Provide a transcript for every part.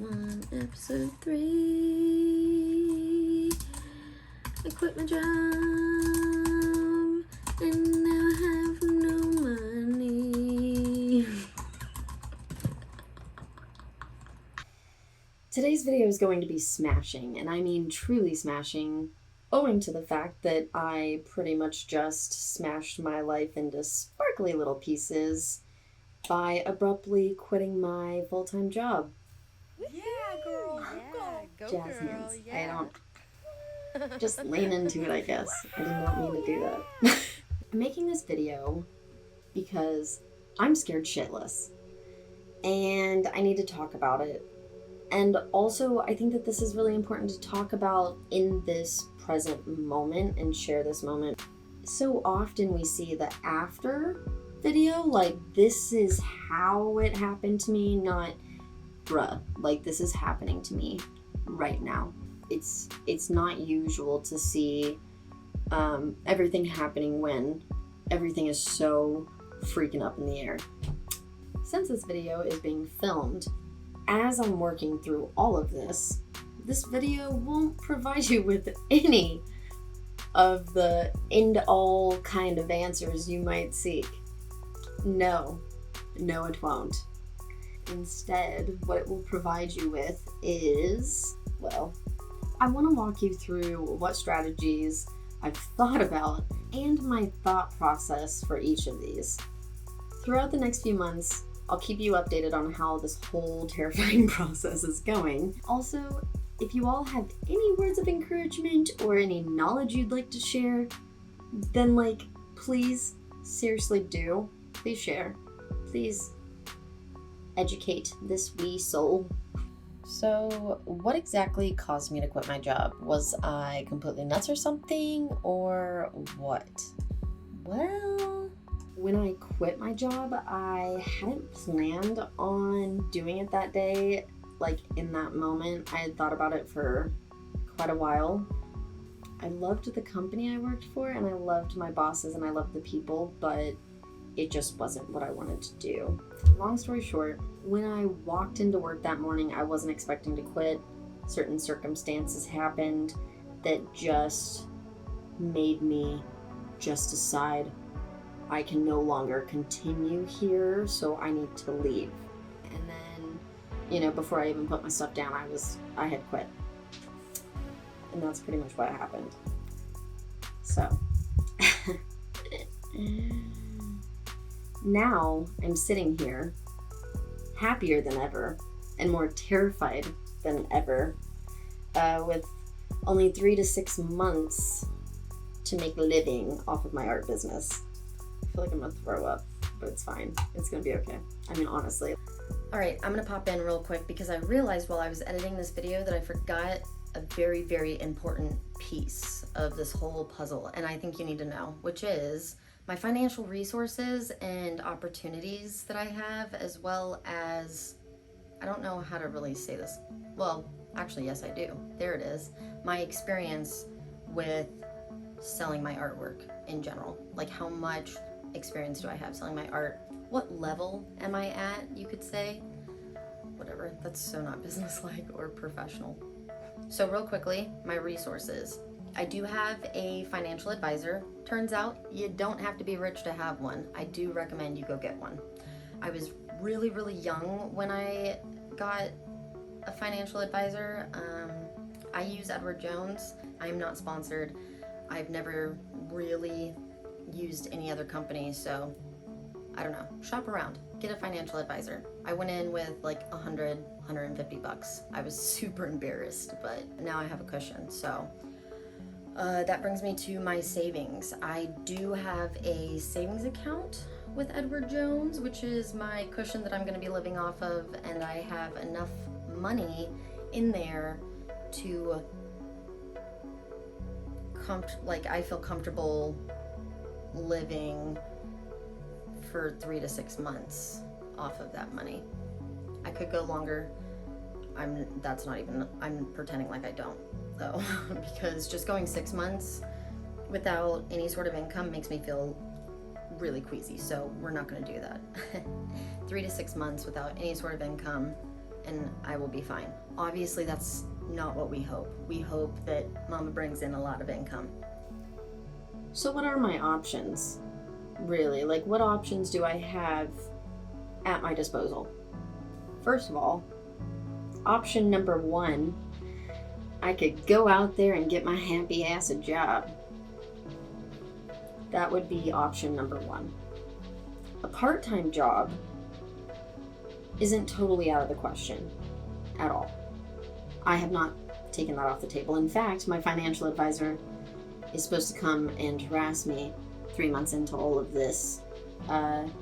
S1, episode 3. I quit my job and now I have no money. Today's video is going to be smashing, and I mean truly smashing, owing to the fact that I pretty much just smashed my life into sparkly little pieces by abruptly quitting my full-time job. Yeah, girl. Yeah, go jazz girl. hands. Yeah. I don't just lean into it, I guess. I did not mean to do that. I'm making this video because I'm scared shitless and I need to talk about it. And also, I think that this is really important to talk about in this present moment and share this moment. So often we see the after video, like, this is how it happened to me, not bruh, like, this is happening to me right now. It's not usual to see everything happening when everything is so freaking up in the air. Since this video is being filmed as I'm working through all of this, this video won't provide you with any of the end-all kind of answers you might seek. No, it won't. Instead, what it will provide you with is, well, I want to walk you through what strategies I've thought about and my thought process for each of these. Throughout the next few months, I'll keep you updated on how this whole terrifying process is going. Also, if you all have any words of encouragement or any knowledge you'd like to share, then, like, please, seriously do. Please share. Please educate this wee soul. So, what exactly caused me to quit my job? Was I completely nuts or something, or what? Well, when I quit my job, I hadn't planned on doing it that day, like in that moment. I had thought about it for quite a while. I loved the company I worked for, and I loved my bosses, and I loved the people, but it just wasn't what I wanted to do. Long story short, when I walked into work that morning, I wasn't expecting to quit. Certain circumstances happened that just made me just decide I can no longer continue here, so I need to leave. And then, before I even put my stuff down, I had quit. And that's pretty much what happened. So, now I'm sitting here, happier than ever, and more terrified than ever, with only 3 to 6 months to make a living off of my art business. I feel like I'm gonna throw up, but it's fine. It's gonna be okay. I mean, honestly. Alright, I'm gonna pop in real quick because I realized while I was editing this video that I forgot a very, very important piece of this whole puzzle, and I think you need to know, which is my financial resources and opportunities that I have, as well as, I don't know how to really say this. Well, actually, yes, I do. There it is. My experience with selling my artwork in general. Like, how much experience do I have selling my art? What level am I at, you could say? Whatever, that's so not businesslike or professional. So real quickly, my resources. I do have a financial advisor. Turns out you don't have to be rich to have one. I do recommend you go get one. I was really, really young when I got a financial advisor. I use Edward Jones. I'm not sponsored. I've never really used any other company, so I don't know. Shop around. Get a financial advisor. I went in with like $150. I was super embarrassed, but now I have a cushion, so that brings me to my savings. I do have a savings account with Edward Jones, which is my cushion that I'm going to be living off of, and I have enough money in there to I feel comfortable living for 3 to 6 months off of that money. I could go longer. I'm pretending like I don't, though, because just going 6 months without any sort of income makes me feel really queasy, so we're not going to do that. 3 to 6 months without any sort of income and I will be fine. Obviously, that's not what we hope. We hope that Mama brings in a lot of income. So what are my options, really? Like, what options do I have at my disposal? First of all, option number one, I could go out there and get my happy ass a job. That would be option number one. A part-time job isn't totally out of the question at all. I have not taken that off the table. In fact, my financial advisor is supposed to come and harass me 3 months into all of this,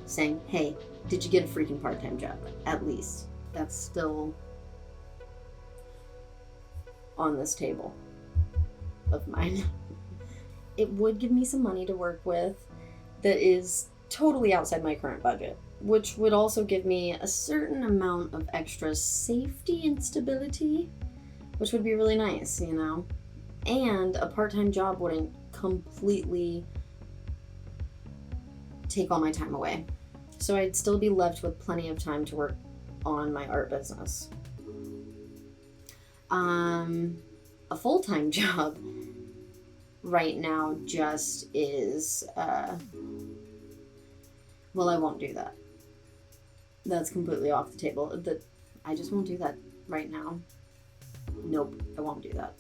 saying, hey, did you get a freaking part-time job? At least. That's still on this table of mine. It would give me some money to work with that is totally outside my current budget, which would also give me a certain amount of extra safety and stability, which would be really nice, you know? And a part-time job wouldn't completely take all my time away. So I'd still be left with plenty of time to work on my art business. A full-time job right now just is, well, I won't do that. That's completely off the table. I just won't do that right now. Nope, I won't do that.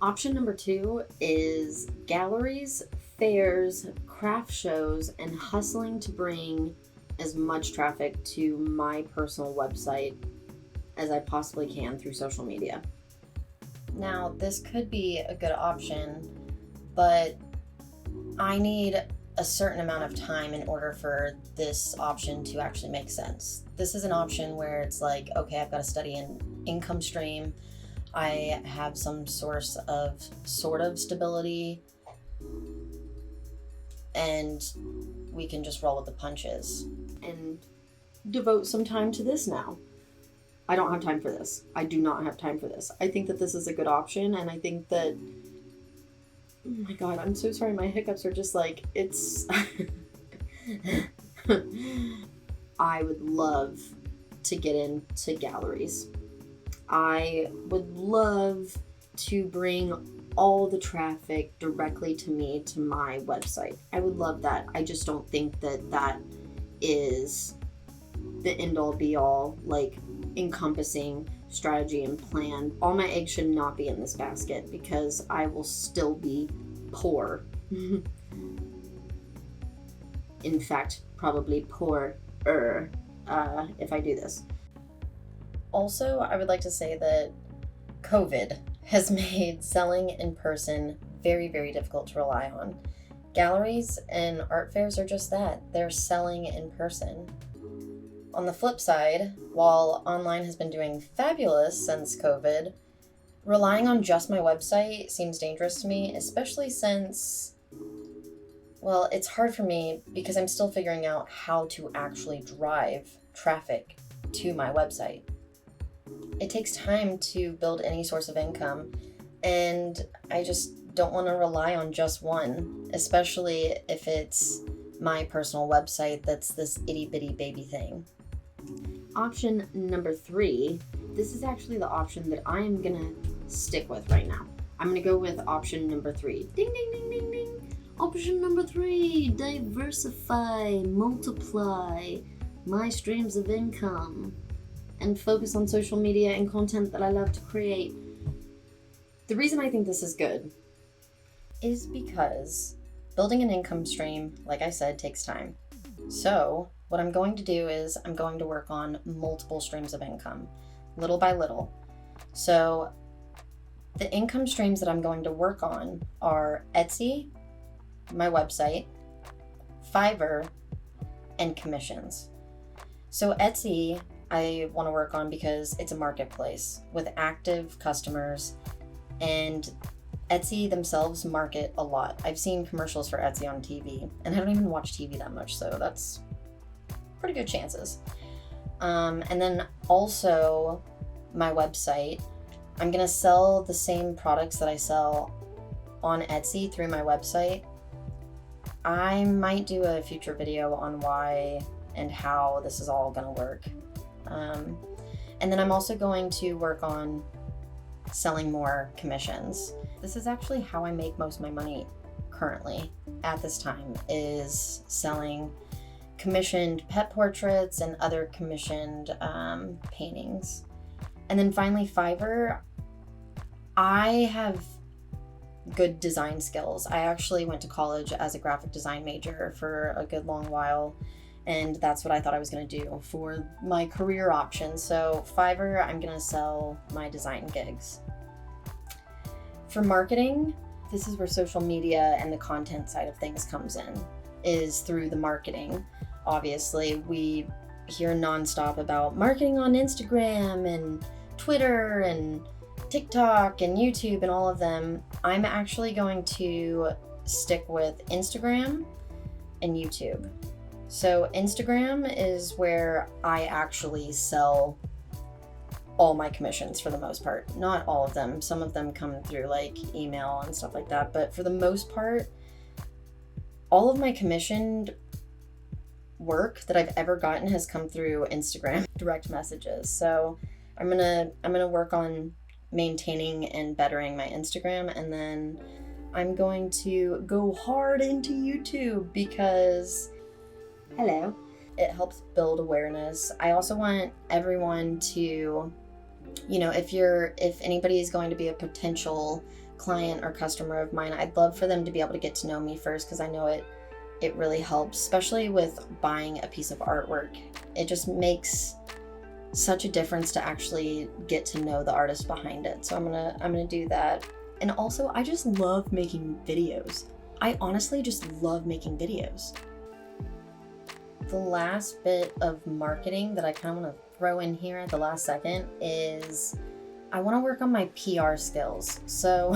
Option number two is galleries, fairs, craft shows, and hustling to bring as much traffic to my personal website as I possibly can through social media. Now, this could be a good option, but I need a certain amount of time in order for this option to actually make sense. This is an option where it's like, okay, I've got to study an income stream. I have some source of sort of stability, and we can just roll with the punches and devote some time to this now. I don't have time for this. I do not have time for this. I think that this is a good option, and I think that, oh my god, I'm so sorry, my hiccups are just like, it's I would love to get into galleries. I would love to bring all the traffic directly to me, to my website. I would love that. I just don't think that that is the end-all be-all, like, encompassing strategy and plan. All my eggs should not be in this basket because I will still be poor. In fact, probably poorer if I do this. Also, I would like to say that COVID has made selling in person very, very difficult to rely on. Galleries and art fairs are just that. They're selling in person. On the flip side, while online has been doing fabulous since COVID, relying on just my website seems dangerous to me, especially since, well, it's hard for me because I'm still figuring out how to actually drive traffic to my website. It takes time to build any source of income, and I just don't want to rely on just one, especially if it's my personal website that's this itty-bitty baby thing. Option number three, this is actually the option that I am gonna stick with right now. I'm gonna go with option number three. Ding, ding, ding, ding, ding. Option number three, diversify, multiply my streams of income, and focus on social media and content that I love to create. The reason I think this is good is because building an income stream, like I said, takes time. So what I'm going to do is I'm going to work on multiple streams of income, little by little. So the income streams that I'm going to work on are Etsy, my website, Fiverr, and commissions. So Etsy, I want to work on because it's a marketplace with active customers, and Etsy themselves market a lot. I've seen commercials for Etsy on TV, and I don't even watch TV that much, so that's pretty good chances. And then also my website, I'm gonna sell the same products that I sell on Etsy through my website. I might do a future video on why and how this is all gonna work. And then I'm also going to work on selling more commissions. This is actually how I make most of my money currently at this time, is selling commissioned pet portraits and other commissioned paintings. And then finally, Fiverr. I have good design skills. I actually went to college as a graphic design major for a good long while, and that's what I thought I was going to do for my career option. So Fiverr, I'm going to sell my design gigs. For marketing, this is where social media and the content side of things comes in, is through the marketing. Obviously, we hear nonstop about marketing on Instagram and Twitter and TikTok and YouTube and all of them. I'm actually going to stick with Instagram and YouTube. So Instagram is where I actually sell all my commissions for the most part. Not all of them. Some of them come through like email and stuff like that. But for the most part, all of my commissioned work that I've ever gotten has come through Instagram direct messages. So I'm gonna work on maintaining and bettering my Instagram, and then I'm going to go hard into YouTube because hello, it helps build awareness. I also want everyone to, if anybody is going to be a potential client or customer of mine, I'd love for them to be able to get to know me first, because I know it really helps, especially with buying a piece of artwork. It just makes such a difference to actually get to know the artist behind it. So I'm gonna do that. And also, I just love making videos. I honestly just love making videos. The last bit of marketing that I kind of want to throw in here at the last second is I want to work on my PR skills. So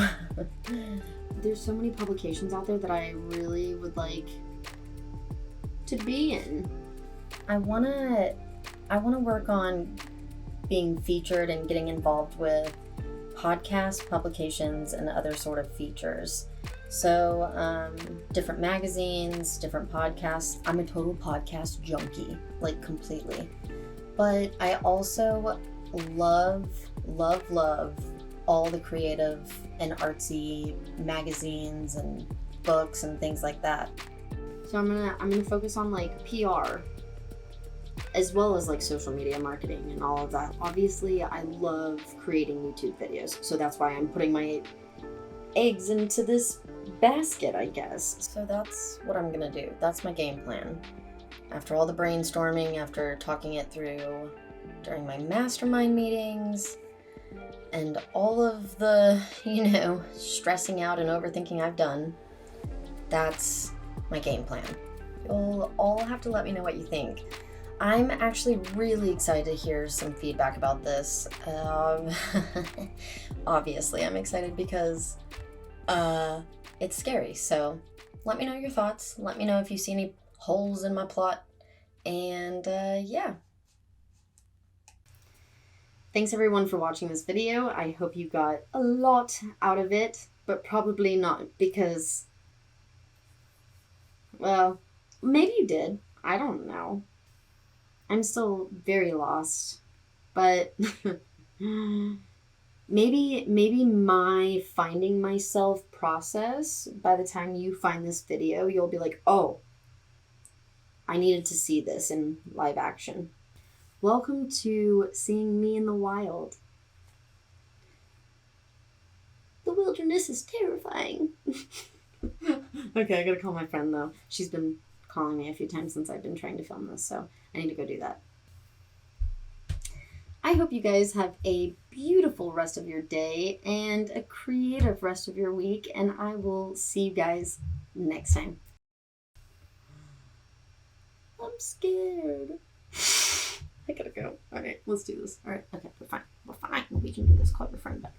there's so many publications out there that I really would like to be in. I want to work on being featured and getting involved with podcast publications and other sort of features. So different magazines, different podcasts. I'm a total podcast junkie, like completely. But I also love all the creative and artsy magazines and books and things like that. So I'm gonna focus on like PR, as well as like social media marketing and all of that. Obviously, I love creating YouTube videos, so that's why I'm putting my eggs into this basket, I guess. So that's what I'm gonna do. That's my game plan. After all the brainstorming, after talking it through during my mastermind meetings, and all of the, stressing out and overthinking I've done, that's my game plan. You'll all have to let me know what you think. I'm actually really excited to hear some feedback about this. Obviously, I'm excited because it's scary. So let me know your thoughts. Let me know if you see any holes in my plot. And yeah. Thanks everyone for watching this video. I hope you got a lot out of it, but probably not, because, well, maybe you did. I don't know. I'm still very lost, but maybe my finding myself process, by the time you find this video, you'll be like, oh, I needed to see this in live action. Welcome to seeing me in the wild. The wilderness is terrifying. Okay, I gotta call my friend though. She's been calling me a few times since I've been trying to film this, so I need to go do that. I hope you guys have a beautiful rest of your day and a creative rest of your week, and I will see you guys next time. I'm scared. I gotta go. All right, let's do this. All right, okay, we're fine. We can do this. Call your friend back.